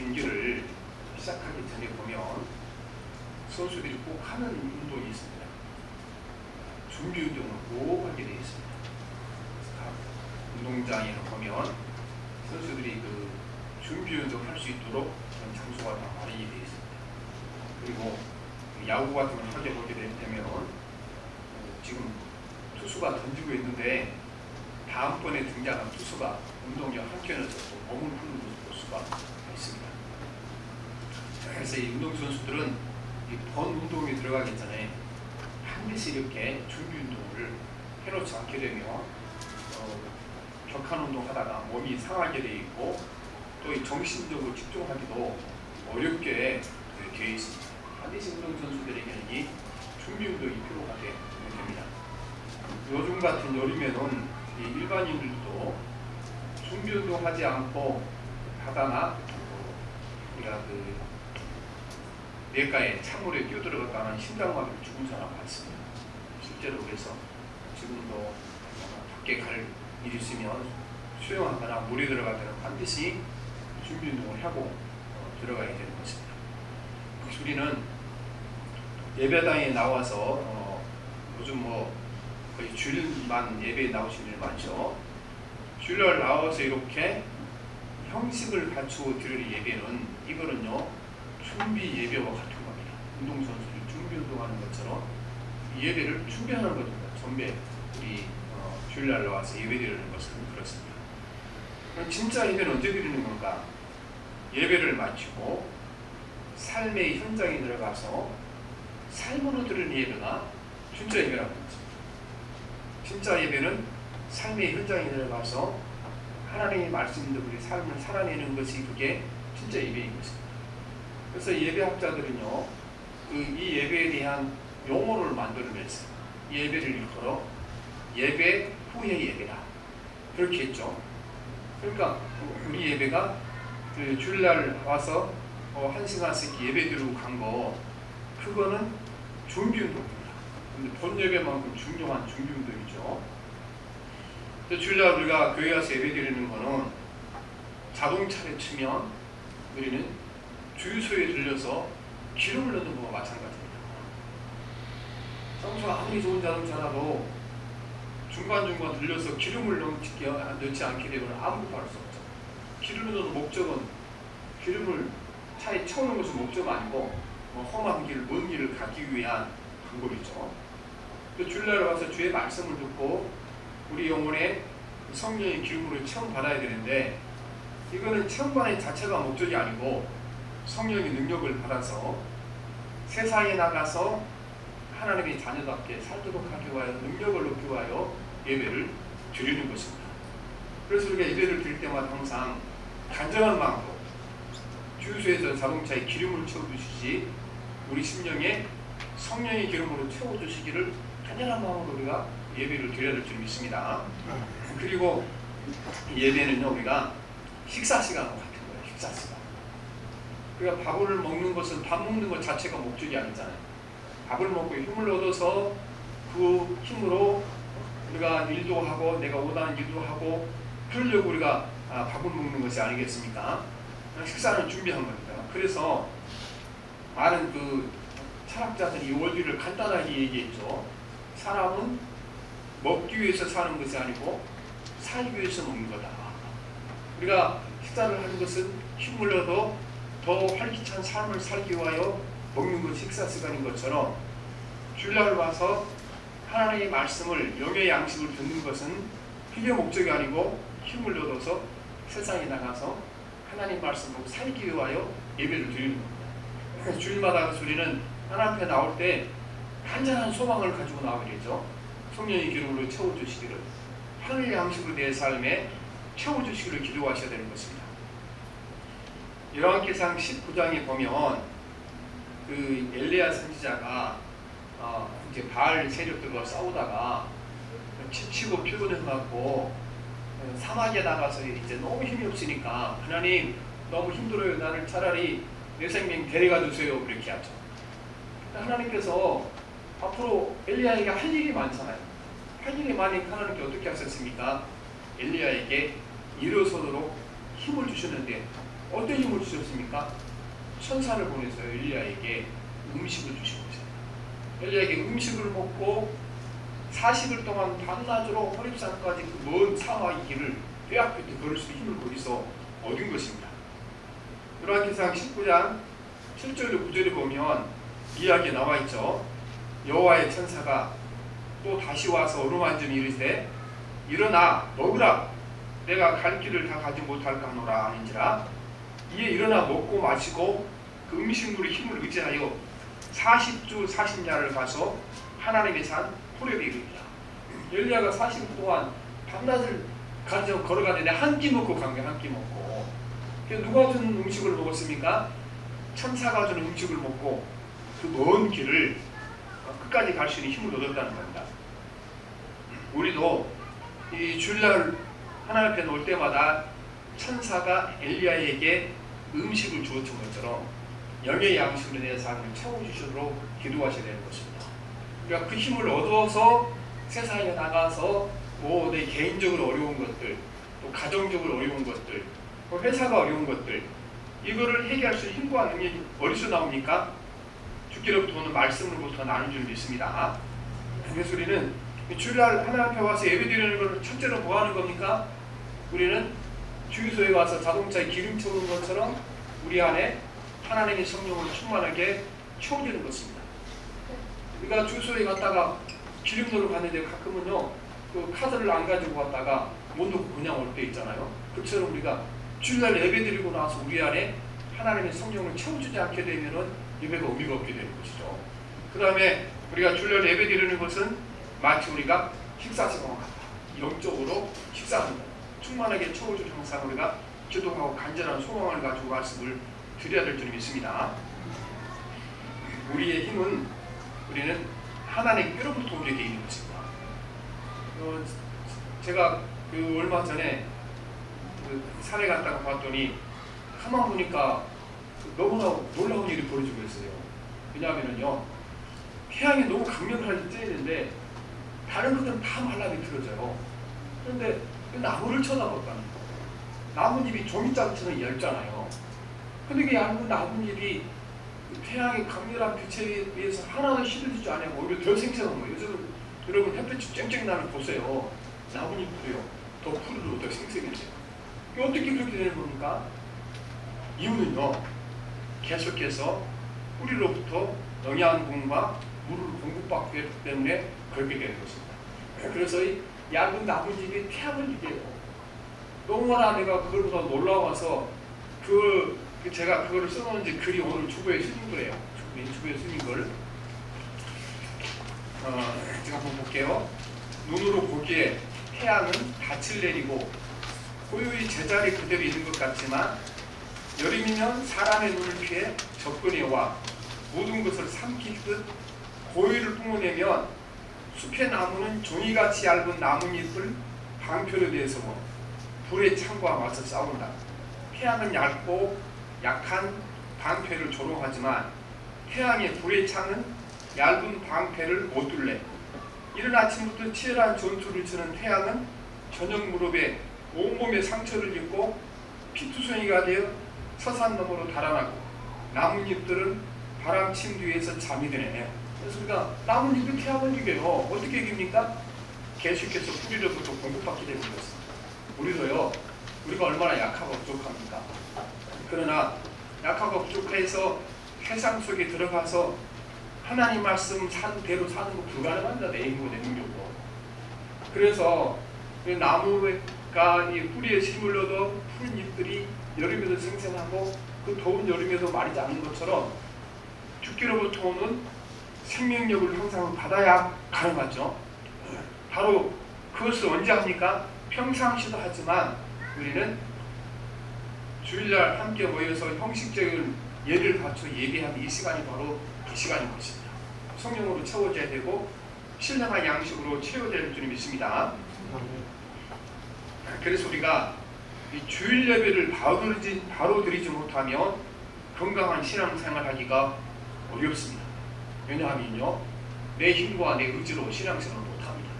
경기를 시작하기 전에 보면 선수들이 꼭 하는 운동이 있습니다. 준비 운동을 꼭 하게 되어 있습니다. 각 운동장에 보면 선수들이 그 준비 운동 할 수 있도록 그런 장소가 다 마련이 되어 있습니다. 그리고 야구 같은 걸 하게 보게 되면 지금 투수가 던지고 있는데 다음번에 등장한 투수가 운동장 한켠에서 또 몸을 푸는 볼 수가 있습니다. 그래서 이 운동선수들은 이 본 운동에 들어가기 전에 반드시 이렇게 준비 운동을 해놓지 않게 되면 격한 운동 하다가 몸이 상하게 되어 있고 또 이 정신적으로 집중하기도 어렵게 되어 있습니다. 반드시 운동선수들에게는 이 준비 운동이 필요하게 됩니다. 요즘 같은 여름에는 이 일반인들도 준비 운동 하지 않고 하다나 우리가 그 뇌가에 찬물에 뛰어들어갔다는 심장마비로 죽은 사람 많습니다. 실제로 그래서 지금도 밖에 갈 일이 있으면 수영하거나 물에 들어갈 때는 반드시 준비 운동을 하고 들어가야 되는 것입니다. 혹시 우리는 예배당에 나와서 요즘 뭐 거의 주일만 예배에 나오시는 일 많죠. 주일날 나와서 이렇게 형식을 갖추고 드릴 예배는 이거는요 준비 예배와 같은 겁니다. 운동선수들이 준비 운동하는 것처럼 예배를 준비하는 것입니다. 전배 우리 주일날 나와서 예배 드리는 것은 그렇습니다. 그럼 진짜 예배는 언제 드리는 건가? 예배를 마치고 삶의 현장에 들어가서 삶으로 드리는 예배가 진짜 예배라고 합니다. 진짜 예배는 삶의 현장에 들어가서 하나님의 말씀대로 우리 삶을 살아내는 것이 그게 진짜 예배인 것입니다. 그래서 예배학자들은요, 이 예배에 대한 용어를 만들어냈어요. 이 예배를 일컬어 예배 후의 예배다. 그렇게 했죠. 그러니까 우리 예배가 그 주일날 와서 1시간씩 예배 드리고 간 거, 그거는 준비 운동입니다. 근데 본 예배만큼 중요한 준비 운동이죠. 주일날 우리가 교회 와서 예배 드리는 거는 자동차를 치면 우리는 주유소에 들려서 기름을 넣는 거와 마찬가지입니다. 자동차가 아무리 좋은 자동차라도 중간중간 들려서 기름을 넣지 않게 되면 아무것도 할 수 없죠. 기름을 넣는 목적은 기름을 차에 채우는 것은 목적 아니고 험한 길, 먼 길을 가기 위한 방법이죠. 또 주일날 와서 주의 말씀을 듣고 우리 영혼에 성령의 기름으로 체험받아야 되는데 이거는 체험받는 자체가 목적이 아니고 성령의 능력을 받아서 세상에 나가서 하나님의 자녀답게 살도록 하기 위하여 능력을 얻기 위하여 예배를 드리는 것입니다. 그래서 우리가 예배를 드릴 때마다 항상 간절한 마음으로 주유소에서 자동차에 기름을 채워주시지 우리 심령에 성령의 기름으로 채워주시기를 간절한 마음으로 우리가 예배를 드려야 될 줄 믿습니다. 그리고 예배는요 우리가 식사 시간과 같은 거예요. 식사 시간. 우리가 밥을 먹는 것은 밥 먹는 것 자체가 목적이 아니잖아요. 밥을 먹고 힘을 얻어서 그 힘으로 우리가 일도 하고 내가 원하는 일도 하고 그러려고 우리가 밥을 먹는 것이 아니겠습니까? 식사는 준비한 겁니다. 그래서 많은 그 철학자들이 이 원리를 간단하게 얘기했죠. 사람은 먹기 위해서 사는 것이 아니고 살기 위해서 먹는 거다. 우리가 식사를 하는 것은 힘을 얻어 더 활기찬 삶을 살기 위하여 먹는 것이 식사 시간인 것처럼 주일날 와서 하나님의 말씀을 영의 양식을 듣는 것은 그게 목적이 아니고 힘을 얻어서 세상에 나가서 하나님 말씀으로 살기 위하여 예배를 드리는 겁니다. 주일마다 우리는 하나님 앞에 나올 때 간절한 소망을 가지고 나오게 되죠. 성령의 기름으로 채워주시기를 하늘의 양식으로 내 삶에 채워주시기를 기도하셔야 되는 것입니다. 열왕기상 19장에 보면 그 엘리야 선지자가 이제 바알 세력들과 싸우다가 지치고 피곤해갖고 사막에 나가서 이제 너무 힘이 없으니까 하나님 너무 힘들어요. 나를 차라리 내 생명 데려가 주세요. 그렇게 하죠. 하나님께서 앞으로 엘리야에게 할 일이 많잖아요. 할 일이 많으니까 하나님께 어떻게 하셨습니까? 엘리야에게 일어서도록 힘을 주셨는데 어떤 힘을 주셨습니까? 천사를 보내서 엘리야에게 음식을 주신 거죠. 엘리야에게 음식을 먹고 40일 동안 밤낮으로 호렙산까지 그 먼 사막의 길을 뼈아프게 걸을 수 있는 힘을 거기서 얻은 것입니다. 요한계시록 19장 7절로 9절에 보면 이야기에 나와 있죠. 여호와의 천사가 또 다시 와서 어루만지며 이르되 일어나 먹으라 내가 갈 길을 다 가지 못할까 하노라 하는지라. 이에 일어나 먹고 마시고 그 음식물의 힘을 의지하여 40주 40야를 가서 하나님의 산 호렙에 이릅니다. 엘리야가 40일 동안 밤낮을 걸어가는데 한 끼 먹고 간 거예요. 한 끼 먹고. 누가 준 음식을 먹었습니까? 천사가 준 음식을 먹고 그 먼 길을 끝까지 갈 수 있는 힘을 얻었다는 겁니다. 우리도 이 주일날 하나님 앞에 놓을 때마다 천사가 엘리야에게 음식을 주었던 것처럼 영의 양식으로 내 삶을 채워주시도록 기도하셔야 되는 것입니다. 그러니까 그 힘을 얻어서 세상에 나가서 내 개인적으로 어려운 것들, 또 가정적으로 어려운 것들, 또 회사가 어려운 것들, 이거를 해결할 수 있는 힘과 능력이 어디서 나옵니까? 주께로부터 오는 말씀으로부터 나는 줄 믿습니다. 그래서 우리는 주일날 하나님 앞에 와서 예배드리는 걸 첫째로 뭐 하는 겁니까? 우리는 주유소에 와서 자동차에 기름 채우는 것처럼 우리 안에 하나님의 성령을 충만하게 채워주는 것입니다. 우리가 주유소에 갔다가 기름 넣으러 갔는데 가끔은요 그 카드를 안 가지고 갔다가 못 넣고 그냥 올 때 있잖아요. 그처럼 우리가 주일날 예배드리고 나서 우리 안에 하나님의 성령을 채워주지 않게 되면은 예배가 의미가 없게 되는 것이죠. 그 다음에 우리가 주일날 예배드리는 것은 마치 우리가 식사 시간과 같다. 영적으로 식사합니다. 충만하게 채워줄 항상 우리가 기도하고 간절한 소망을 가지고 말씀을 드려야 될 줄 믿습니다. 우리의 힘은 우리는 하나님 께로부터 우리에게 있는 것입니다. 제가 얼마 전에 산에 갔다가 봤더니 가만 보니까 너무나 놀라운 일이 벌어지고 있어요. 왜냐하면요 태양이 너무 강력하게 쬐는데 다른 것들은 다 말라비틀어져요. 그런데 나무를 쳐다봤다는 거. 나뭇잎이 종이장처럼 얇잖아요. 근데 그 얇은 나뭇잎이 태양의 강렬한 빛에 의해서 하나도 시들지 않고 오히려 더 생생한 거예요. 요즘 여러분 햇빛이 쨍쨍 나는 보세요. 나뭇잎도요 더 푸르르 더 생생해져요. 어떻게 그렇게 되는 겁니까? 이유는요 계속해서 뿌리로부터 영양분과 물을 공급받기 때문에 그렇게 되는 것입니다. 그래서 이 얇은 나뭇잎이 태양을 이겨요. 너무나 내가 그걸보다 놀라워서 제가 그거를 써놓은지 글이 오늘 주보에 쓰는 거예요. 주보에 쓰는 걸 제가 한번 볼게요. 눈으로 보기에 태양은 닻을 내리고 고요히 제자리 그대로 있는 것 같지만 여름이면 사람의 눈을 피해 접근해 와 모든 것을 삼키듯 고요를 뿜어내면 숲의 나무는 종이같이 얇은 나뭇잎을 방표로 대해서 불의 창과 맞서 싸운다. 태양은 얇고 약한 방패를 조롱하지만 태양의 불의 창은 얇은 방패를 못 뚫래. 이른 아침부터 치열한 전투를 치는 태양은 저녁 무렵에 온몸에 상처를 입고 피투성이가 되어 서산 너머로 달아나고 나뭇잎들은 바람침 뒤에서 잠이 드네. 그래서 우리가 나뭇잎이 태양을 이겨요. 어떻게 이깁니까? 계속해서 뿌리로부터 공급받게 되는 것입니다. 우리도요, 우리가 얼마나 약하고 부족합니까? 그러나 약하고 부족해서 세상 속에 들어가서 하나님 말씀 대로 사는 거 불가능합니다. 내 힘으로 내 능력으로. 그래서 나무가 이 뿌리에 힘을 얻어 푸른 잎들이 여름에도 생생하고 그 더운 여름에도 마르지 않는 것처럼 주께로부터 오는 생명력을 항상 받아야 가능하죠. 바로 그것을 언제 합니까? 평상시도 하지만 우리는 주일날 함께 모여서 형식적인 예를 갖춰 예배하는 이 시간이 바로 그 시간인 것입니다. 성령으로 채워져야 되고 신령한 양식으로 채워져야 될 줄 믿습니다. 그래서 우리가 이 주일 예배를 바로 드리지 못하면 건강한 신앙생활 하기가 어렵습니다. 왜냐하면요 내 힘과 내 의지로 신앙생활을 못합니다.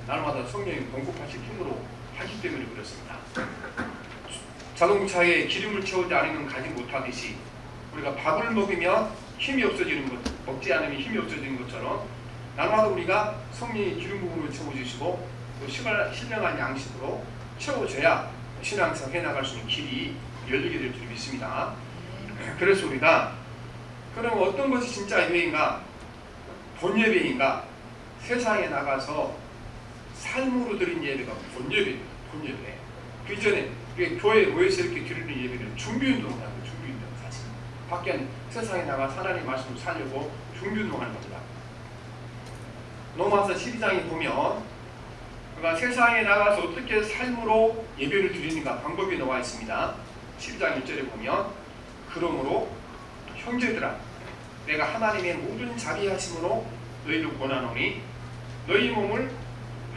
날마다 성령이 공급하실 힘으로 하기 때문에 그렇습니다. 자동차에 기름을 채우지 않으면 가지 못하듯이 우리가 밥을 먹으면 힘이 없어지는 것, 먹지 않으면 힘이 없어지는 것처럼 날마다 우리가 성령의 기름 부음으로 채워주시고 또 신령한 양식으로 채워줘야 신앙생활 해나갈 수 있는 길이 열리게 될 줄 믿습니다. 그래서 우리가 그럼 어떤 것이 진짜 예배인가? 본 예배인가? 세상에 나가서 삶으로 드린 예배가 본 예배입니다. 본 예배. 그 이전에 교회에 모여서 이렇게 드리는 예배는 준비운동을 하는 거예요. 준비운동 사실. 밖에 세상에 나가서 하나님의 말씀을 살려고 준비운동하는 겁니다. 로마서 12장에 보면 그러니까 세상에 나가서 어떻게 삶으로 예배를 드리는가 방법이 나와 있습니다. 12장 1절에 보면 그러므로 형제들아 내가 하나님의 모든 자비하심으로 너희를 권하노니 너희 몸을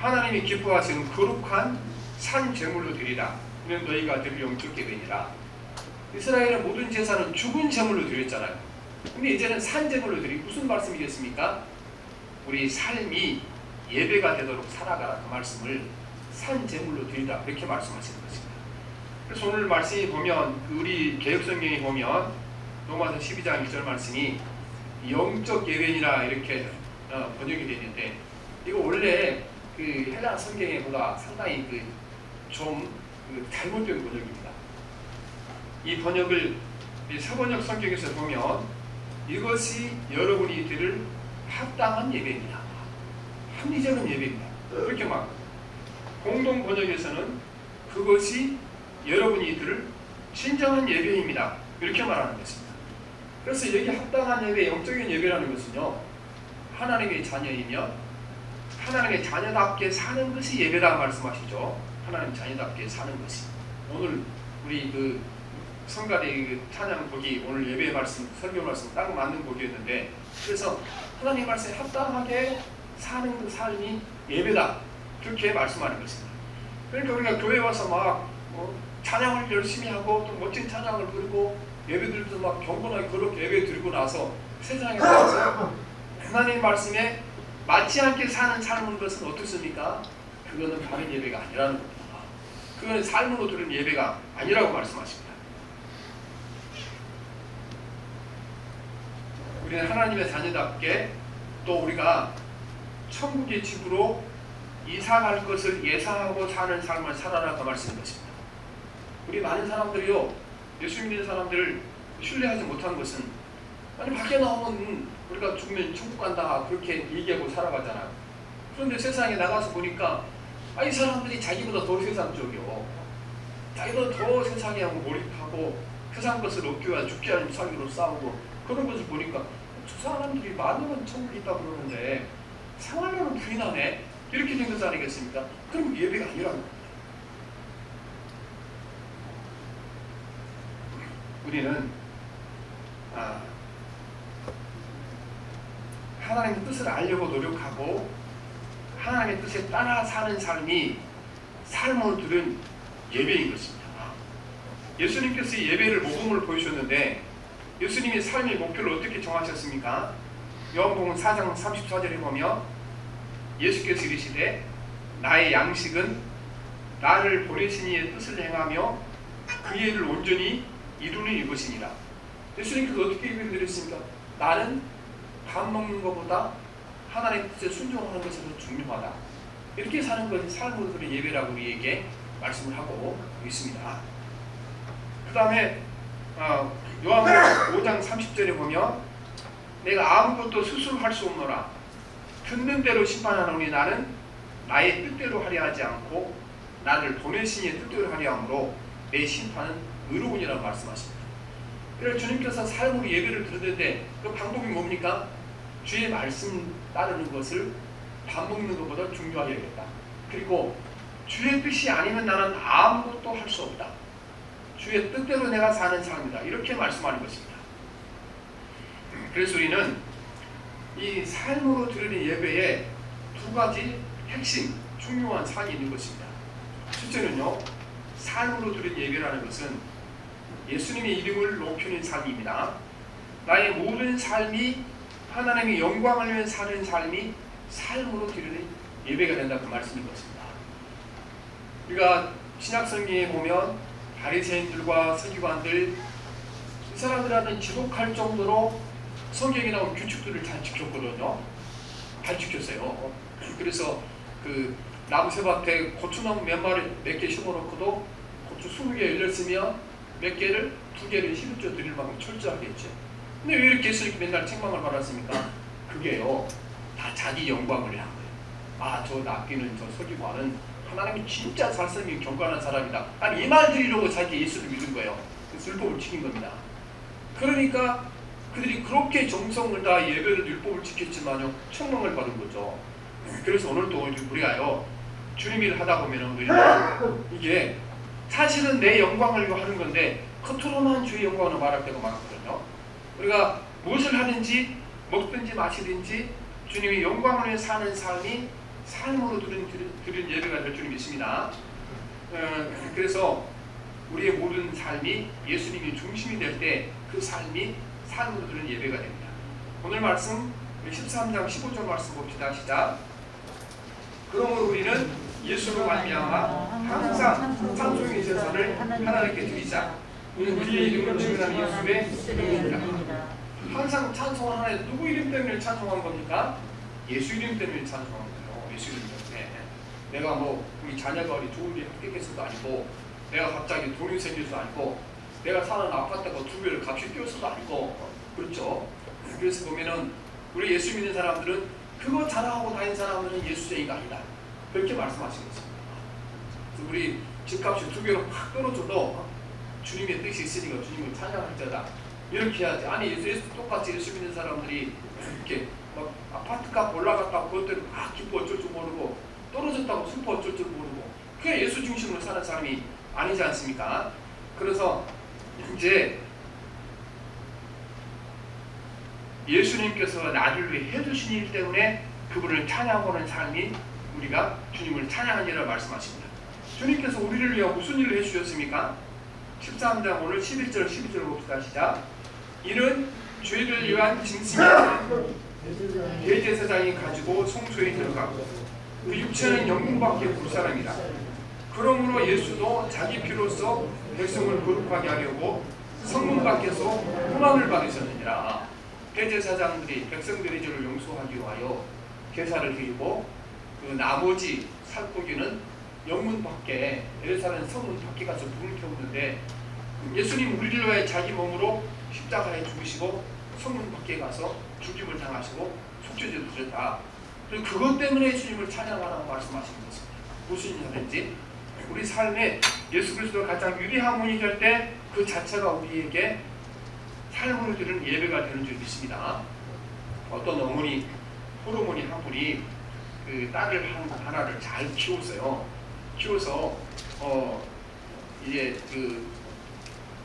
하나님이 기뻐하시는 거룩한 산 제물로 드리라. 이는 너희가 드릴 영적 예배니라. 이스라엘의 모든 제사는 죽은 제물로 드렸잖아요. 근데 이제는 산 제물로 드리고 무슨 말씀이겠습니까? 우리 삶이 예배가 되도록 살아가라. 그 말씀을 산 제물로 드리라. 이렇게 말씀하시는 것입니다. 그래서 오늘 말씀이 보면 우리 개혁성경에 보면 로마서 12장 1절 말씀이 영적 예배니라 이렇게 번역이 되는데 이거 원래 그 헬라 성경에보다 상당히 좀 잘못된 번역입니다. 이 번역을 서번역 성경에서 보면 이것이 여러분이 드릴 합당한 예배입니다. 합리적인 예배입니다. 그렇게 막 공동 번역에서는 그것이 여러분이 들을 진정한 예배입니다. 이렇게 말하는 것입니다. 그래서 여기 합당한 예배, 영적인 예배라는 것은요, 하나님의 자녀이며 하나님의 자녀답게 사는 것이 예배다 말씀하시죠. 하나님 자녀답게 사는 것이. 오늘 우리 성가대 찬양 곡이 오늘 예배 말씀, 설교 말씀 딱 맞는 곡이었는데, 그래서 하나님 말씀에 합당하게 사는 그 삶이 예배다. 그렇게 말씀하는 것입니다. 그러니까 우리가 교회 와서 막 찬양을 열심히 하고 또 멋진 찬양을 부르고 예배 드릴 때 막 경건하게 그렇게 예배 드리고 나서 세상에 나와서 하나님 말씀에 맞지 않게 사는 삶인 것은 어떻습니까? 그거는 바른 예배가 아니라는 겁니다. 그거는 삶으로 드린 예배가 아니라고 말씀하십니다. 우리는 하나님의 자녀답게 또 우리가 천국의 집으로 이사갈 것을 예상하고 사는 삶을 살아라고 말씀인 것입니다. 우리 많은 사람들이요, 예수 믿는 사람들을 신뢰하지 못한 것은 아니 밖에 나오면 우리가 죽으면 천국 간다 그렇게 얘기하고 살아가잖아요. 그런데 세상에 나가서 보니까 이 사람들이 자기보다 더 세상적이요, 자기보다 더 세상에 몰입하고 세상 것을 얻기 위해 죽지 않은 살기로 싸우고 그런 것을 보니까 저 사람들이 많으면 천국이 있다고 그러는데 생활로는 부인하네, 이렇게 된 것이 아니겠습니까? 그럼 예배가 아니라는 겁니다. 우리는 하나님의 뜻을 알려고 노력하고 하나님의 뜻에 따라 사는 삶이 삶으로 들은 예배인 것입니다. 예수님께서 예배를 모범을 보여주셨는데 예수님이 삶의 목표를 어떻게 정하셨습니까? 요한복음 4장 34절에 보면 예수께서 이르시되 나의 양식은 나를 보내신 이의 뜻을 행하며 그 일을 온전히 이루는 이것이니라. 예수님께서 어떻게 예배를 드렸습니까? 나는 밥 먹는 것보다 하나님의 뜻에 순종하는 것이 더 중요하다. 이렇게 사는 것이 삶으로 드린 예배라고 우리에게 말씀을 하고 있습니다. 그 다음에 요한복음 5장 30절에 보면 내가 아무것도 스스로 할 수 없노라. 듣는 대로 심판하노니 나는 나의 뜻대로 하려 하지 않고 나를 보내신 이의 뜻대로 하려 함으로 내 심판은 의로우니라고 말씀하십니다. 그래서 주님께서 삶으로 예배를 드렸는데 그 방법이 뭡니까? 주의 말씀 따르는 것을 밥 먹는 것보다 중요하게 여겼다. 그리고 주의 뜻이 아니면 나는 아무것도 할 수 없다. 주의 뜻대로 내가 사는 삶이다. 이렇게 말씀하는 것입니다. 그래서 우리는 이 삶으로 드리는 예배에 두 가지 핵심, 중요한 사항이 있는 것입니다. 첫째는요, 삶으로 드리는 예배라는 것은 예수님의 이름을 높이는 삶입니다. 나의 모든 삶이 하나님의 영광을 위해 사는 삶이 삶으로 드리는 예배가 된다고 말씀인 것입니다. 우리가 신약성경에 보면 바리새인들과 서기관들 이 사람들한테는 지독할 정도로 성경에 나온 규칙들을 잘 지켰거든요. 잘 지켰어요. 그래서 그 나무새밭에 고추나무 몇 개 심어놓고도 고추 20개 열렸으면 몇 개를 2개를 11조 드릴 만큼 철저하게 했죠. 근데 왜 이렇게 예수님께 맨날 책망을 받았습니까? 그게요, 다 자기 영광을 위한 거예요. 아, 저 낚이는 저 서기관은 하나님이 진짜 잘생긴 경건한 사람이다. 아니, 이 말 들으려고 자기 예수를 믿은 거예요. 율법을 지킨 겁니다. 그러니까 그들이 그렇게 정성을 다 예배를 율법을 지켰지만요, 책망을 받은 거죠. 그래서 오늘도 우리가요, 주님 일 하다 보면은 이게 사실은 내 영광을 위해 하는 건데 겉으로만 주의 영광을 말할 때가 많거든요. 우리가 무엇을 하든지 먹든지 마시든지 주님이 영광을 위해 사는 삶이 삶으로 드린 예배가 될 줄 믿습니다. 그래서 우리의 모든 삶이 예수님이 중심이 될 때 그 삶이 삶으로 드린 예배가 됩니다. 오늘 말씀 13장 15절 말씀 봅시다. 시작. 그러므로 우리는 예수로 말미암아 항상 찬송의 제사를 하나님께 드리자. 우리는 그의 이름을 증언하는 예수의 이름입니다. 항상 찬송을 하나님, 누구 이름 때문에 찬송한 겁니까? 예수 이름 때문에 찬송한 거예요. 예수 이름 때문에. 내가 뭐 우리 자녀가 어디 좋은 데 합격해서도 아니고, 내가 갑자기 돈이 생겨서도 아니고, 내가 사는 아파트가 2배를 값이 뛰어서도 아니고, 그렇죠? 그래서 보면은 우리 예수 믿는 사람들은 그거 자랑하고 다니는 사람들은 예수쟁이가 아니다, 그렇게 말씀하신 것입니다. 그래서 우리 집값이 2배로 확 떨어져도 주님의 뜻이 있으니까 주님을 찬양할 자다, 이렇게 해야지. 아니, 예수 똑같이 예수 믿는 사람들이 이렇게 막 아파트값 올라갔다고 그것들을 막 기뻐 어쩔 줄 모르고, 떨어졌다고 슬퍼 어쩔 줄 모르고, 그게 예수 중심으로 사는 사람이 아니지 않습니까? 그래서 이제 예수님께서 나를 위해 해주신 일 때문에 그분을 찬양하는 삶이 우리가 주님을 찬양하니라 말씀하십니다. 주님께서 우리를 위해 무슨 일을 해주셨습니까? 13장 오늘 11절 12절 봅시다. 시작. 이는 죄를 위한 짐승이 대제사장이 가지고 성소에 들어가고 그 육체는 영문밖에 불사람이다. 그러므로 예수도 자기 피로써 백성을 거룩하게 하려고 성문 밖에서 훈함을 받으셨느니라. 대제사장들이 백성들의 죄를 용서하기 위하여 제사를 드리고, 그 나머지 살코기는 영문 밖에, 예루살렘 성문 밖에 가서 불을 태우는데, 예수님 우리를 위해 자기 몸으로 십자가에 죽으시고 성문 밖에 가서 죽임을 당하시고 속죄제를 드렸다. 그리고 그것 때문에 주님을 찬양하라고 말씀하시는 것입니다. 무슨 일이든지 우리 삶에 예수 그리스도가 가장 유리한 분이 될 때 그 자체가 우리에게 삶으로 드리는 예배가 되는 줄 믿습니다. 어떤 어머니, 호르몬이 한 분이 그 딸을 하나를 잘 키웠어요. 키워서 이제 그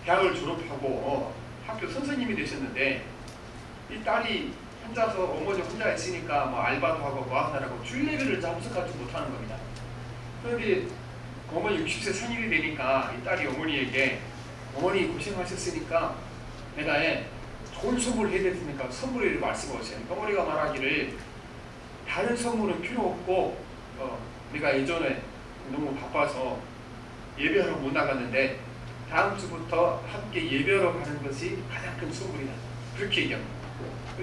대학을 졸업하고 학교 선생님이 되셨는데, 이 딸이 혼자서, 어머니 혼자 있으니까 뭐 알바도 하고 뭐 하느라고 주일 예배를 참석하지 못하는 겁니다. 그런데 어머니 60세 생일이 되니까 이 딸이 어머니에게, 어머니 고생하셨으니까 내가 좋은 선물을 해야 되니까 선물을 말씀하세요. 어머니가 말하기를, 다른 선물은 필요 없고 내가 예전에 너무 바빠서 예배하러 못 나갔는데 다음 주부터 함께 예배하러 가는 것이 가장 큰 선물이다, 그렇게 얘기합니다.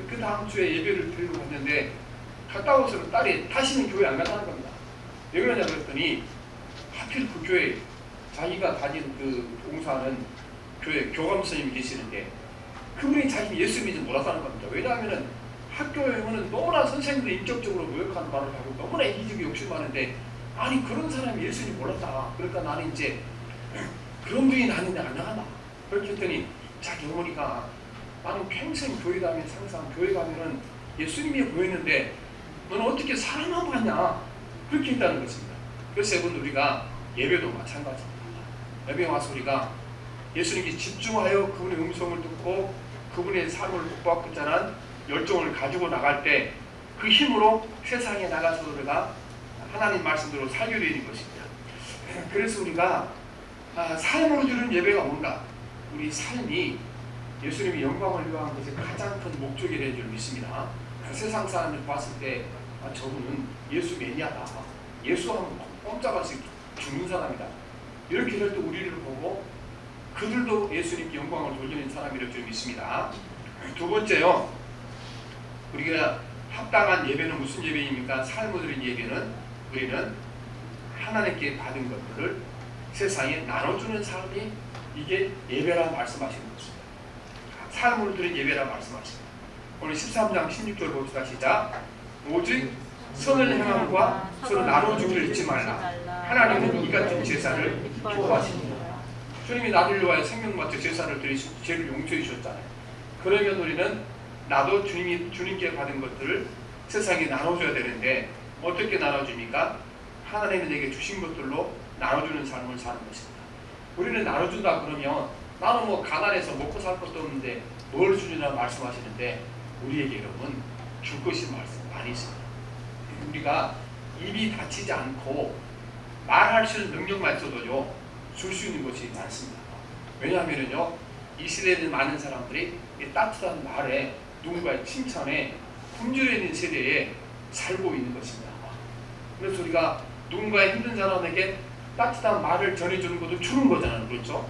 그 다음 주에 예배를 드리러 갔는데 갔다 와서 딸이 다시는 교회 안 간다는 겁니다. 왜 그러냐 그랬더니, 하필 그 교회, 자기가 다니는 그 봉사하는 교회 교감 선생님이 계시는데 그분이 자기 예수 믿지 못하다는 겁니다. 왜냐하면 학교에 오면 너무나 선생님들이 인격적으로 모욕하는 말을 하고 너무나 이기적이 욕심 많은데, 아니 그런 사람이 예수님 몰랐다. 그러니까 나는 이제 그런 분이 나는데 안 나가나. 그렇게 했더니 자기 어머니가, 나는 평생 교회 다니면 항상 교회 가면은 예수님이 보이는데 너는 어떻게 사람만 봤냐, 그렇게 했다는 것입니다. 그래서 여러분, 우리가 예배도 마찬가지입니다. 예배 와서 우리가 예수님께 집중하여 그분의 음성을 듣고 그분의 삶을 복받고자 열정을 가지고 나갈 때 그 힘으로 세상에 나가서 우리가 하나님 말씀대로 살게 되는 것입니다. 그래서 우리가 삶으로 드리는 예배가 뭔가, 우리 삶이 예수님의 영광을 위한 것이 가장 큰 목적이 되는 줄 믿습니다. 세상 사람들 봤을 때 저분은 예수 매니아다, 예수 하면 꼼짝없이 죽는 사람이다, 이렇게 될 때 우리를 보고 그들도 예수님께 영광을 돌리는 사람이라고 좀 있습니다. 두 번째요. 우리가 합당한 예배는 무슨 예배입니까? 삶을 드린 예배는 우리는 하나님께 받은 것들을 세상에 나눠주는 삶이 이게 예배라 말씀하시는 것입니다. 삶을 드린 예배라 말씀하십니다. 오늘 13장 16절 봅시다. 시작. 오직 선을 행함과 서로 나눠주기를 잊지 말라. 하나님은 이 같은 제사를 기뻐하십니다. 주님이 나를 위하여 생명 바쳐 제사를 드리시고 죄를 용서해 주셨잖아요. 그러면 우리는 나도 주님께 받은 것들을 세상에 나눠줘야 되는데 어떻게 나눠줍니까? 하나님이 내게 주신 것들로 나눠주는 삶을 사는 것입니다. 우리는 나눠준다 그러면 나는 뭐 가난해서 먹고 살 것도 없는데 뭘 주느냐 말씀하시는데 우리에게 여러분 줄 것이 많이 있습니다. 우리가 입이 닫히지 않고 말할 수 있는 능력만 있어도요 줄 수 있는 것이 많습니다. 왜냐하면요 이 시대에는 많은 사람들이 따뜻한 말에 누군가의 칭찬에 품절해 있는 세대에 살고 있는 것입니다. 그래서 우리가 누군가의 힘든 사람에게 따뜻한 말을 전해주는 것도 주는 거잖아요. 그렇죠?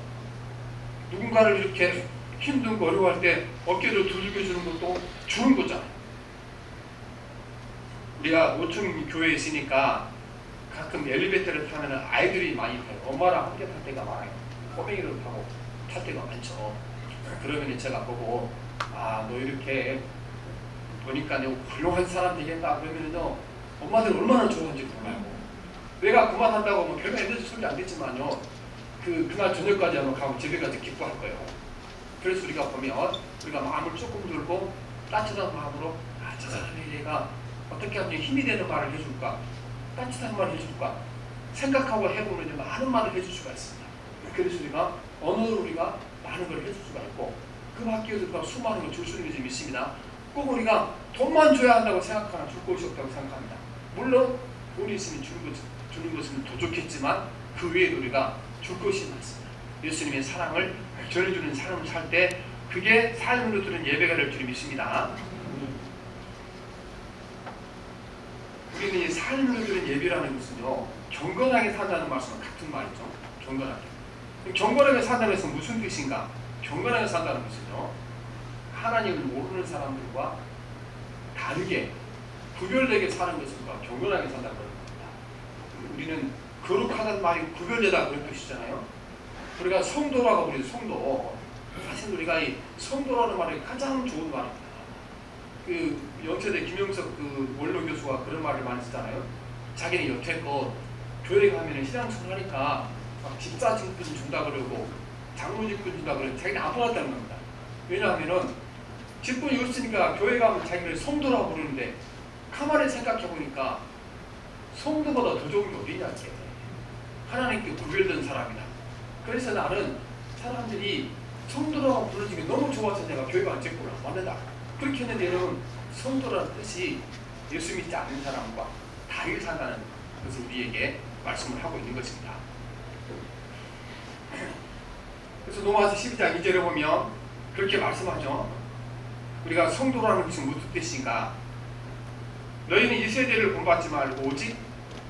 누군가를 이렇게 힘들고 어려워할 때 어깨를 두들겨주는 것도 주는 거잖아요. 우리가 5층 교회에 있으니까 가끔 엘리베이터를 타면 아이들이 많이 타요. 엄마랑 함께 탈 때가 많아요. 꼬맹이를 타고 탈 때가 많죠. 그러면 제가 보고 아, 너 이렇게 보니까 너 훌륭한 사람 되겠다 그러면요 엄마들 얼마나 좋아하는지 몰라요. 내가 그만한다고 하면 별로 애들 소리 안 듣지만요 그날 저녁까지 한번 가면 집에 가서 기뻐할 거예요. 그래서 우리가 보면 우리가 마음을 조금 들고 따뜻한 마음으로 아, 저 사람이 내가 어떻게 하면 힘이 되는 말을 해줄까, 따뜻한 말을 해줄까 생각하고 해보면 많은 말을 해줄 수가 있습니다. 그래서 우리가 언어로 우리가 많은 걸 해줄 수가 있고 그 밖에서 우리가 수많은 걸 줄 수 있는 것이 있습니다. 꼭 우리가 돈만 줘야 한다고 생각하나 줄 것이 없다고 생각합니다. 물론 돈이 있으면 주는 것은 더 좋겠지만 그 외에도 우리가 줄 것이 많습니다. 예수님의 사랑을 전해주는 삶을 살 때 그게 삶으로 드는 예배가 될 줄 믿습니다. 우리는 이 삶으로 드는 예배라는 것은요 경건하게 산다는 말씀은 같은 말이죠. 경건하게 산다는 것은 무슨 뜻인가? 경건하게 산다는 것은요 하나님을 모르는 사람들과 다르게 구별되게 사는 것을 경건하게 산다는 겁니다. 우리는 거룩하다는 말이 구별되다 그런 뜻이잖아요. 우리가 성도라고 부르죠. 성도. 사실 우리가 이 성도라는 말이 가장 좋은 말입니다. 그 연세대 김영석 그 원로 교수가 그런 말을 많이 쓰잖아요. 자기는 여태껏 교회 가면은 신앙생활 하니까 막 집사직분 준다 그러고 장로직분 준다 그러고 자기는 안 받았다는 겁니다. 왜냐하면은 직분이 없으니까 교회 가면 자기를 성도라고 부르는데 가만히 생각해 보니까 성도보다 더 좋은 게 어디냐 이게 하나님께 구별된 사람이다. 그래서 나는 사람들이 성도라고 부르는 게 너무 좋아서 내가 교회 가는 직분을 안 받는다. 그렇게 했는데 여러분 성도라는 뜻이 예수 믿지 않는 사람과 다르게 산다는 것을 우리에게 말씀을 하고 있는 것입니다. 그래서 로마서 12장 2절에 보면 그렇게 말씀하죠. 우리가 성도라는 것이 무슨 뜻인가? 너희는 이 세대를 본받지 말고 오직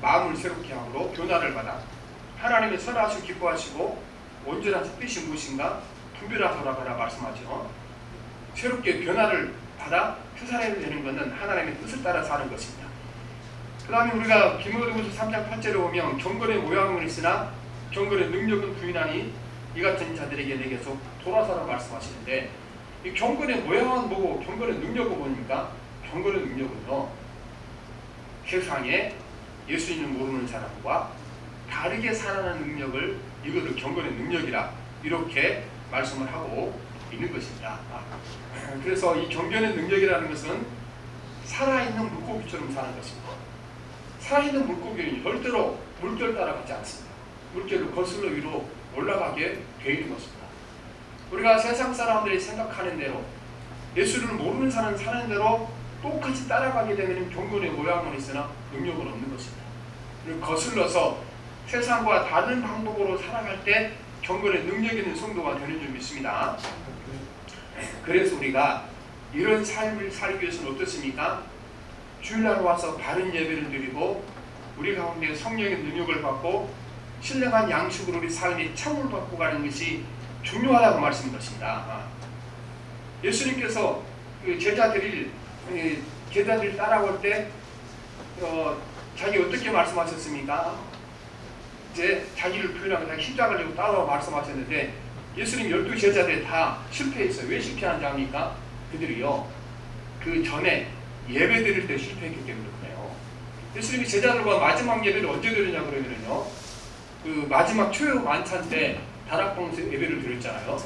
마음을 새롭게 함으로 변화를 받아 하나님의 선하시고 기뻐하시고 온전한 뜻이 무엇인가 분별하라 말씀하죠. 새롭게 변화를 받아 그 사람이 되는 것은 하나님의 뜻을 따라 사는 것입니다. 그 다음에 우리가 디모데후서 3장 8절에 보면 경건의 모양은 있으나 경건의 능력은 부인하니 이 같은 자들에게 내게서 돌아서라 말씀하시는데 이 경건의 모양은 뭐고 경건의 능력은 뭡니까? 경건의 능력은요 세상에 예수님을 모르는 사람과 다르게 살아가는 능력을 이거를 경건의 능력이라 이렇게 말씀을 하고 있는 것입니다. 그래서 이 경건의 능력이라는 것은 살아있는 물고기처럼 사는 것입니다. 살아있는 물고기는 절대로 물결 따라가지 않습니다. 물결을 거슬러 위로 올라가게 되어 있는 것입니다. 우리가 세상 사람들이 생각하는 대로 예수를 모르는 사람 사는 대로 똑같이 따라가게 되면 경건의 모양은 있으나 능력은 없는 것입니다. 그리고 거슬러서 세상과 다른 방법으로 살아갈 때 경건의 능력 있는 성도가 되는 줄 믿습니다. 그래서 우리가 이런 삶을 살기 위해서는 어떻습니까? 주일날 와서 바른 예배를 드리고 우리 가운데 성령의 능력을 받고 신령한 양식으로 우리 삶이 참을 받고 가는 것이 중요하다고 말씀드렸습니다. 예수님께서 그 제자들이 따라올 때 자기 어떻게 말씀하셨습니까? 이제 자기를 표현하고 자기 십자가를 지고 따라와 말씀하셨는데 예수님 12 제자들이 다 실패했어요. 왜 실패한지 압니까? 그들이요 그 전에 예배 드릴 때 실패했기 때문에 그래요. 예수님이 제자들과 마지막 예배를 언제 드리냐 그러면요 그 마지막 초요 만찬 때 다락방에서 예배를 드렸잖아요.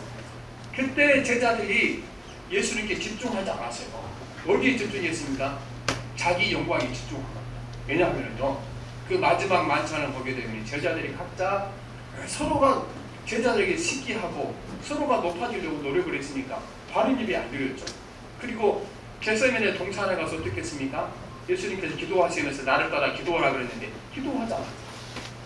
그때 제자들이 예수님께 집중하지 않았어요. 어디에 집중했습니까? 자기 영광에 집중한 겁니다. 왜냐하면요 그 마지막 만찬을 보게 되면 제자들이 각자 서로가 제자들에게 시기하고 서로가 높아지려고 노력을 했으니까 바른 예배 안 드렸죠. 그리고 겟세마네 동산에 가서 어떻게 했습니까? 예수님께서 기도하시면서 나를 따라 기도하라 그랬는데 기도하지 않았어요.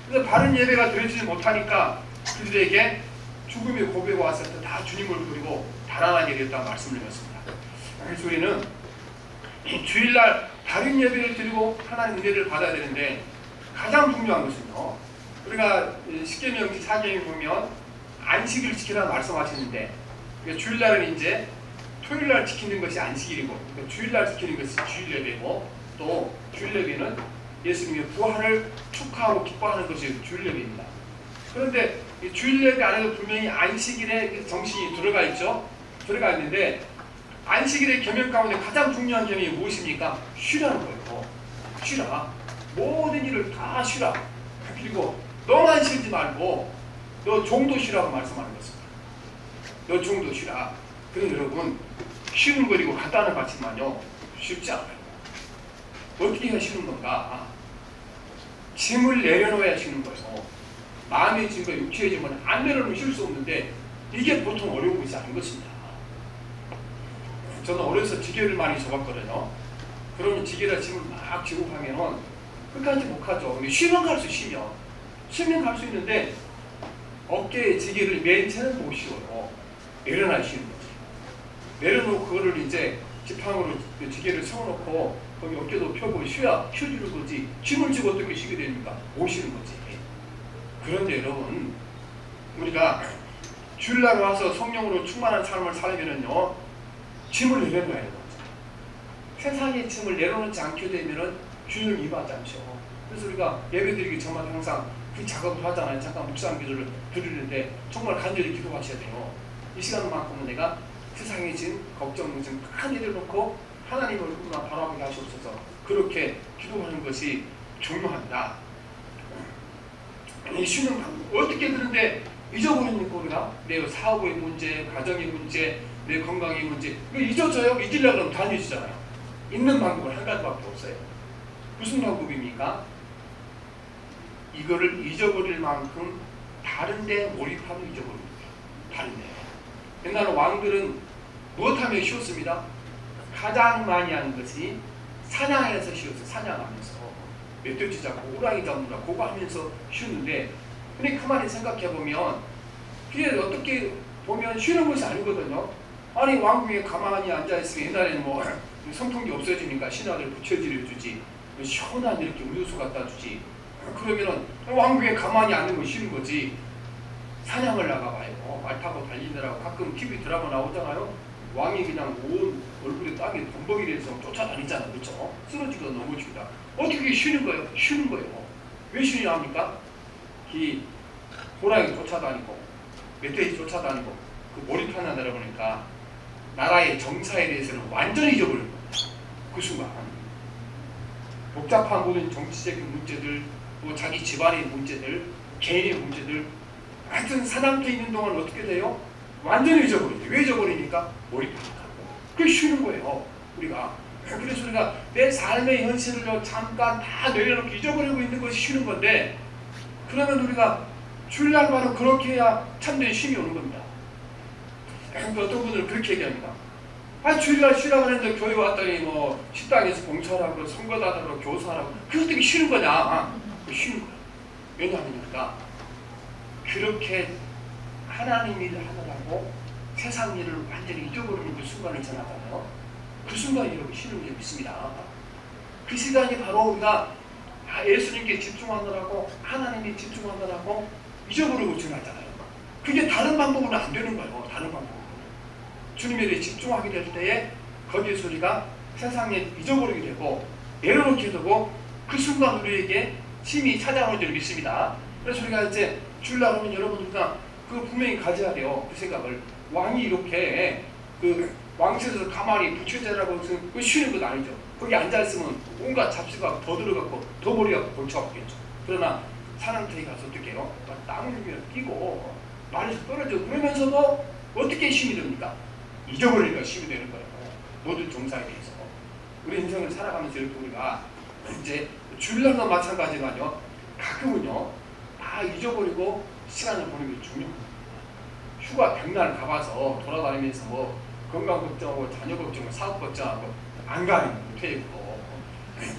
그래서 바른 예배가 드려지지 못하니까 그들에게 죽음의 고백이 왔을 때 다 주님을 부르고 달아나게 됐다고 말씀을 드렸습니다. 그래서 우리는 주일날 바른 예배를 드리고 하나님 은혜를 받아야 되는데 가장 중요한 것은요 우리가 십계명 4계명에 보면 안식일을 지키라고 말씀하시는데 그러니까 주일날은 이제 토요일날 지키는 것이 안식일이고 그러니까 주일날 지키는 것이 주일예배고 또 주일예배는 예수님의 부활을 축하하고 기뻐하는 것이 주일예배입니다. 그런데 이 주일예배 안에도 분명히 안식일의 정신이 들어가 있죠. 들어가 있는데 안식일의 계명 가운데 가장 중요한 계명이 무엇입니까? 쉬라는 거예요. 쉬라. 모든 일을 다 쉬라. 그리고 너만 쉬지 말고 너 종도 쉬라고 말씀하는 것입니다. 너 종도 쉬라. 그럼 여러분 쉬는 거리고 간단한 것 같지만요 쉽지 않아요. 어떻게 해야 쉬는 건가? 짐을 내려놓아야 쉬는 거예요. 마음의 짐과 육체의 짐은 안 내려놓으면 쉴 수 없는데 이게 보통 어려운 것이 아닌 것입니다. 저는 어려서 지게를 많이 접었거든요. 그러면 지게를 짐을 막 지고 가면은 끝까지 못 가죠. 근데 쉬면 갈 수 쉬면 갈 수 있는데 어깨에 지게를 맨 채는 못 쉬어요. 내려놔야 쉬는 거지. 내려놓고 그거를 이제 지팡으로 지게를 세워놓고 거기 어깨도 펴고 쉬어주는 거지. 짐을 지고 어떻게 쉬게 됩니까? 못 쉬는 거지. 그런데 여러분 우리가 주일날 와서 성령으로 충만한 삶을 살면은요 짐을 내려놔야 돼요. 세상의 짐을 내려놓지 않게 되면은 주님을 임하지 않죠. 그래서 우리가 예배드리기 전만 항상 그 작업을 하잖아요. 잠깐 묵상 기도를 드리는데 정말 간절히 기도하셔야 돼요. 이 시간만큼은 내가 세상의 짐, 걱정, 짐 다 내려놓고 하나님을 얼굴만 바라보게 하시옵소서. 그렇게 기도하는 것이 중요합니다. 이 쉬는 방법 어떻게 그런데 잊어버리니까 우리가 내 사업의 문제, 가정의 문제, 내 건강의 문제 이거 잊어져요? 잊으려고 하면 다 잊어지잖아요. 있는 방법은 한 가지밖에 없어요. 무슨 방법입니까? 이거를 잊어버릴 만큼 다른데 몰입하면 잊어버립니다. 다른데. 옛날 왕들은 무엇하며 쉬었습니다? 가장 많이 하는 것이 사냥해서 쉬었어요. 사냥하면서 멧돼지 잡고 호랑이 잡는다 그거 하면서 쉬는데 근데 가만히 생각해보면 그게 어떻게 보면 쉬는 것이 아니거든요. 아니 왕궁에 가만히 앉아있으면 옛날에는 뭐 선풍기 없어지니까 신하들 부채질을 주지 시원한 이렇게 음료수 갖다 주지 그러면은 왕궁에 가만히 앉는 거 쉬는 거지. 사냥을 나가봐요. 말 타고 달리느라고 가끔 TV 드라마 나오잖아요. 왕이 그냥 온 얼굴에 땅에 범벅이 돼서 쫓아다니잖아. 그렇죠? 쓰러지고 넘어지다. 어떻게 쉬는 거예요? 쉬는 거예요. 왜 쉬냐 합니까? 이 호랑이 쫓아다니고 멧돼지 쫓아다니고 그 몰입하나 내려보니까 나라의 정사에 대해서는 완전히 잊어버린 겁니다. 그 순간 복잡한 모든 정치적인 문제들 또 자기 집안의 문제들 개인의 문제들 하여튼 사냥터에 있는 동안 어떻게 돼요? 완전히 잊어버리죠. 왜 잊어버리니까? 몰입하니까. 그게 쉬는 거예요. 우리가. 그래서 우리가 내 삶의 현실을 잠깐 다 내려놓고 잊어버리고 있는 것이 쉬는 건데 그러면 우리가 주일날 바로 그렇게 해야 참된 쉼이 오는 겁니다. 어떤 분들은 그렇게 얘기합니다. 아 주일날 쉬라고 하는데 교회 왔더니 뭐 식당에서 봉사하라고 선거다하라고 교사하라고 그것 때문에 쉬는 거냐? 쉬는 거야. 왜냐하니까 그렇게 하나님 일을 하느라고 세상 일을 완전히 잊어버리는 그 순간을 지나잖아요. 그 순간이 여러분 쉬는 게 있습니다. 그 시간이 바로 우리가 예수님께 집중하느라고 하나님께 집중하느라고 잊어버리고 지나잖아요. 그게 다른 방법으로는 안 되는 거예요. 다른 방법으로. 주님에 대해 집중하게 될 때에 거기에 소리가 세상에 잊어버리게 되고 내려놓게 되고 그 순간 우리에게 힘이 찾아오는 줄 믿습니다. 그래서 우리가 이제 주일날 하면 여러분들과 그 분명히 가져야 돼요. 그 생각을. 왕이 이렇게 그 왕실에서 가만히 부처제라고 그 쉬는 건 아니죠. 거기 앉아있으면 온갖 잡수가 더 들어갔고 더 머리가 골치 아프겠죠. 그러나 사람들이 가서 어떻게 해요? 땀을 흘리며 뛰고 말에서 떨어져 그러면서도 어떻게 힘이 됩니까? 잊어버리니까 힘이 되는 거예요. 모든 종사에 대해서. 우리 인생을 살아가면서 이렇게 우리가 이제 주일날도 마찬가지가요. 가끔은요. 다 잊어버리고 시간을 보내는 게 중요합니다. 휴가 백날 가봐서 돌아다니면서 뭐 건강 걱정하고 자녀 걱정하고 사업 걱정하고 안 가는 못해있고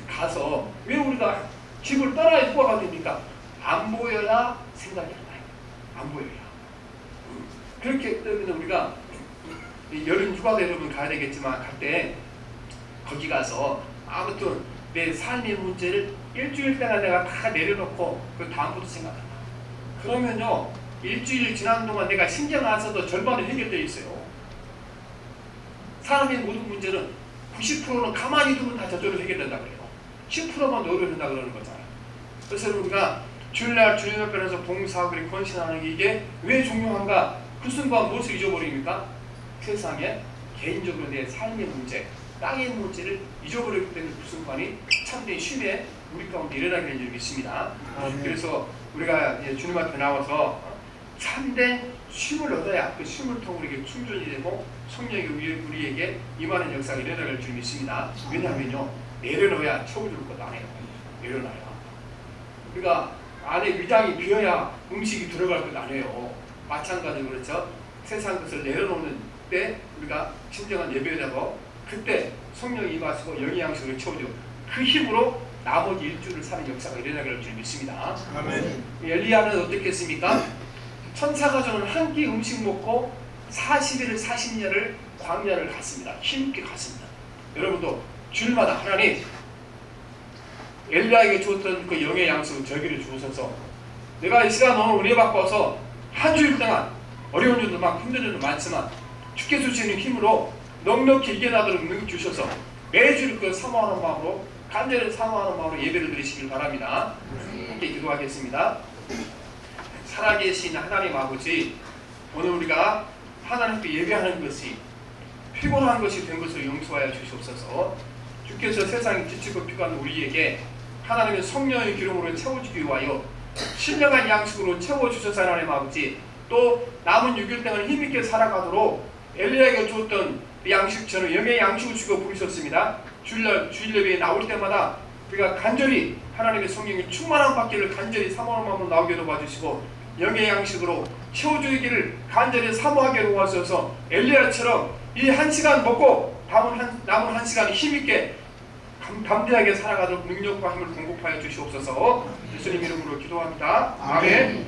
가서 왜 우리가 집을 떠나야 휴가가 됩니까? 안 보여야 생각이 안 나요. 안 보여야. 그렇기 때문에 우리가 여름 휴가도 여러분 가야 되겠지만 갈 때 거기 가서 아무튼 내 삶의 문제를 일주일 동안 내가 다 내려놓고 그 다음부터 생각한다. 그러면요 일주일 지난 동안 내가 신경 안 써도 절반은 해결되어 있어요. 사람의 모든 문제는 90%는 가만히 두면 다 저절로 해결된다 그래요. 10%만 노력한다 그러는 거잖아요. 그래서 우리가 주일날 주님 앞에서 봉사하고 그리고 헌신하는 게 이게 왜 중요한가? 그 순간 무엇을 잊어버립니까? 세상에 개인적으로 내 삶의 문제, 땅의 문제를 잊어버리기 때문에 그 순간이 참된 쉼에 우리 가운데 일어나게 될 줄 믿습니다. 그래서 우리가 주님 앞에 나와서 참된 쉼을 얻어야 그 쉼을 통해 우리에게 충전이 되고 성령이 우리에게 임하는 역사가 일어나게 될 줄 믿습니다. 왜냐하면요 내려놓아야 채워줄 것 안 해요. 내려놔야. 우리가 안에 위장이 비어야 음식이 들어갈 것 아니에요. 마찬가지로 그렇죠. 세상 것을 내려놓는 때 우리가 진정한 예배되고 그때 성령이 임하시고 영의 양식으로 채워주고 그 힘으로 나머지 일주를 사는 역사가 일어나게 될 줄 믿습니다. 아멘. 엘리야는 어떻겠습니까? 천사가 주는 한 끼 음식 먹고 40일 40년을 광야를 갔습니다. 힘있게 갔습니다. 여러분도 주일마다 하나님 엘리야에게 주었던 그 영의 양식을 저에게 주셔서 내가 이 시간 오늘 은혜 받고 와서 한 주일 동안 어려운 일도 많고 힘든 일도 많지만 주께서 주시는 힘으로 넉넉히 이겨나도록 능력 주셔서 매주 그 사모하는 마음으로 간절히 사모하는 마음으로 예배를 드리시길 바랍니다. 함께 기도하겠습니다. 살아계신 하나님 아버지, 오늘 우리가 하나님께 예배하는 것이 피곤한 것이 된 것을 용서하여 주시옵소서. 주께서 세상에 지치고 피곤한 우리에게 하나님의 성령의 기름으로 채워주기 위하여 신령한 양식으로 채워주셔서 하나님 아버지, 또 남은 6일 동안 힘있게 살아가도록 엘리야에게 주었던 양식처럼 영의 양식을 주고 부르셨습니다. 주일 예배에 나올 때마다 우리가 간절히 하나님의 성령의 충만한 받기를 간절히 사모하는 마음으로 나오게 도와주시고 영의 양식으로 채워주기를 간절히 사모하게 도와주셔서 엘리야처럼 이 한 시간 먹고 남은 한 시간 힘있게 담대하게 살아가도록 능력과 힘을 공급하여 주시옵소서. 예수님 이름으로 기도합니다. 아멘.